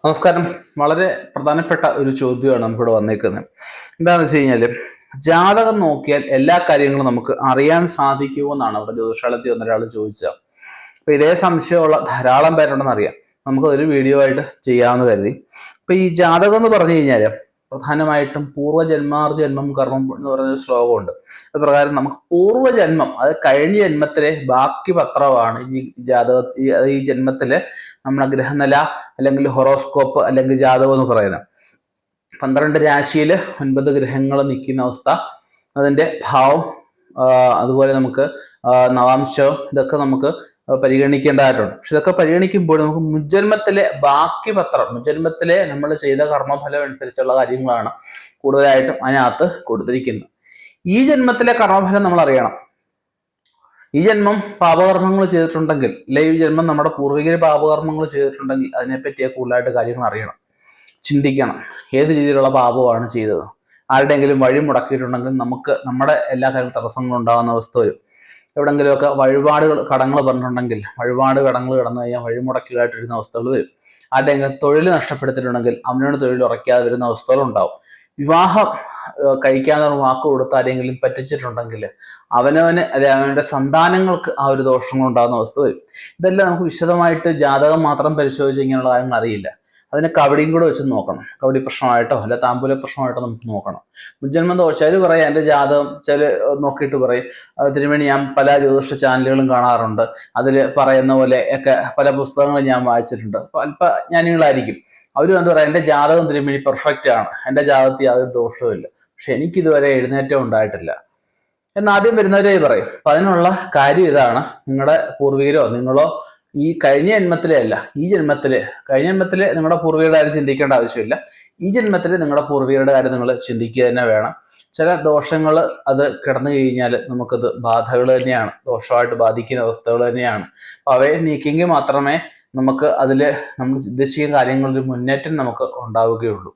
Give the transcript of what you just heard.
നമസ്കാരം. വളരെ പ്രധാനപ്പെട്ട ഒരു ചോദ്യമാണ് നമുക്കിവിടെ വന്നേക്കുന്നത്. എന്താണെന്ന് വെച്ച് കഴിഞ്ഞാൽ, ജാതകം നോക്കിയാൽ എല്ലാ കാര്യങ്ങളും നമുക്ക് അറിയാൻ സാധിക്കുമോ എന്നാണ് അവിടെ ജ്യോതിഷാലയത്തിൽ വന്നൊരാൾ ചോദിച്ചത്. അപ്പൊ ഇതേ സംശയമുള്ള ധാരാളം പേരുണ്ടെന്ന് അറിയാം. നമുക്ക് ഒരു വീഡിയോ ആയിട്ട് ചെയ്യാമെന്ന് കരുതി. അപ്പൊ ഈ ജാതകം എന്ന് പറഞ്ഞു കഴിഞ്ഞാൽ പ്രധാനമായിട്ടും പൂർവ്വജന്മാർജന്മം കർമ്മം എന്ന് പറയുന്ന ശ്ലോകമുണ്ട്. അത് പ്രകാരം നമുക്ക് പൂർവ്വജന്മം, അത് കഴിഞ്ഞ ജന്മത്തിലെ ബാക്കി പത്രമാണ് ഈ ജന്മത്തിലെ നമ്മുടെ ഗ്രഹനില അല്ലെങ്കിൽ ഹൊറോസ്കോപ്പ് അല്ലെങ്കിൽ ജാതകം എന്ന് പറയുന്നത്. 12 രാശിയിൽ 9 ഗ്രഹങ്ങൾ നിൽക്കുന്ന അവസ്ഥ, അതിന്റെ ഭാവം, അതുപോലെ നമുക്ക് നവാംശം, ഇതൊക്കെ നമുക്ക് പരിഗണിക്കേണ്ടതായിട്ടുണ്ട്. പക്ഷെ ഇതൊക്കെ പരിഗണിക്കുമ്പോൾ നമുക്ക് മുജ്ജന്മത്തിലെ ബാക്കി പത്രം, മുജ്ജന്മത്തിലെ നമ്മൾ ചെയ്ത കർമ്മഫലം അനുസരിച്ചുള്ള കാര്യങ്ങളാണ് കൂടുതലായിട്ടും അതിനകത്ത് കൊടുത്തിരിക്കുന്നത്. ഈ ജന്മത്തിലെ കർമ്മഫലം നമ്മൾ അറിയണം. ഈ ജന്മം പാപകർമ്മങ്ങൾ ചെയ്തിട്ടുണ്ടെങ്കിൽ, അല്ലെ ഈ ജന്മം നമ്മുടെ പൂർവികർ പാപകർമ്മങ്ങൾ ചെയ്തിട്ടുണ്ടെങ്കിൽ അതിനെപ്പറ്റിയ കൂടുതലായിട്ട് കാര്യങ്ങൾ അറിയണം, ചിന്തിക്കണം. ഏത് രീതിയിലുള്ള പാപമാണ് ചെയ്തത്, ആരുടെയെങ്കിലും വഴി മുടക്കിയിട്ടുണ്ടെങ്കിൽ നമുക്ക് നമ്മുടെ എല്ലാ കാര്യങ്ങളും തടസ്സങ്ങളും ഉണ്ടാകുന്ന അവസ്ഥ വരും. എവിടെങ്കിലുമൊക്കെ വഴിപാടുകൾ കടങ്ങൾ പറഞ്ഞിട്ടുണ്ടെങ്കിൽ വഴിപാട് കടങ്ങൾ കടന്നു കഴിഞ്ഞാൽ വഴിമുടക്കിലായിട്ട് വരുന്ന അവസ്ഥകൾ വരും. ആരുടെയെങ്കിലും തൊഴിൽ നഷ്ടപ്പെടുത്തിയിട്ടുണ്ടെങ്കിൽ അവനോട് തൊഴിൽ ഉറയ്ക്കാതെ വരുന്ന അവസ്ഥകൾ ഉണ്ടാവും. വിവാഹം കഴിക്കാതെ വാക്ക് കൊടുത്ത് ആരെങ്കിലും പറ്റിച്ചിട്ടുണ്ടെങ്കിൽ അവനവന് അല്ലെ അവന്റെ സന്താനങ്ങൾക്ക് ആ ഒരു ദോഷങ്ങൾ ഉണ്ടാകുന്ന അവസ്ഥ വരും. ഇതെല്ലാം നമുക്ക് വിശദമായിട്ട് ജാതകം മാത്രം പരിശോധിച്ച് ഇങ്ങനെയുള്ള കാര്യങ്ങൾ അറിയില്ല. അതിന് കവടിയും കൂടെ വെച്ച് നോക്കണം. കവടി പ്രശ്നമായിട്ടോ അല്ല താമ്പൂല പ്രശ്നമായിട്ടോ നമുക്ക് നോക്കണം. മുജ്ജന്മം ദോഷം പറയാം, എൻ്റെ ജാതകം നോക്കിയിട്ട് പറയും. അതിനുവേണ്ടി ഞാൻ പല ജ്യോതിഷ ചാനലുകളും കാണാറുണ്ട്. അതിൽ പറയുന്ന പോലെ ഒക്കെ പല പുസ്തകങ്ങളും ഞാൻ വായിച്ചിട്ടുണ്ട്. അല്പ ജ്ഞാനികളായിരിക്കും. അവർ എന്താ പറയാം, എൻ്റെ ജാതകം തിരുമേനി പെർഫെക്റ്റ് ആണ്, എൻ്റെ ജാതകത്തിൽ യാതൊരു ദോഷവും ഇല്ല, പക്ഷെ എനിക്കിതുവരെ എഴുന്നേറ്റം ഉണ്ടായിട്ടില്ല എന്നാദ്യം വരുന്നവരെ പറയും. അപ്പൊ അതിനുള്ള കാര്യം ഇതാണ്: നിങ്ങളുടെ പൂർവികരോ നിങ്ങളോ ഈ കഴിഞ്ഞ ജന്മത്തിലെ അല്ല, ഈ ജന്മത്തിലെ, കഴിഞ്ഞ ജന്മത്തിലെ നിങ്ങളുടെ പൂർവികരുടെ കാര്യം ചിന്തിക്കേണ്ട ആവശ്യമില്ല. ഈ ജന്മത്തിലെ നിങ്ങളുടെ പൂർവികരുടെ കാര്യം നിങ്ങൾ ചിന്തിക്കുക തന്നെ വേണം. ചില ദോഷങ്ങൾ അത് കിടന്നു കഴിഞ്ഞാൽ നമുക്കത് ബാധകൾ തന്നെയാണ്, ദോഷമായിട്ട് ബാധിക്കുന്ന അവസ്ഥകൾ തന്നെയാണ്. അപ്പൊ അവയെ നീക്കിയെങ്കിൽ മാത്രമേ നമുക്ക് അതിൽ നമ്മൾ ഉദ്ദേശിക്കുന്ന കാര്യങ്ങളിൽ മുന്നേറ്റം നമുക്ക് ഉണ്ടാവുകയുള്ളൂ.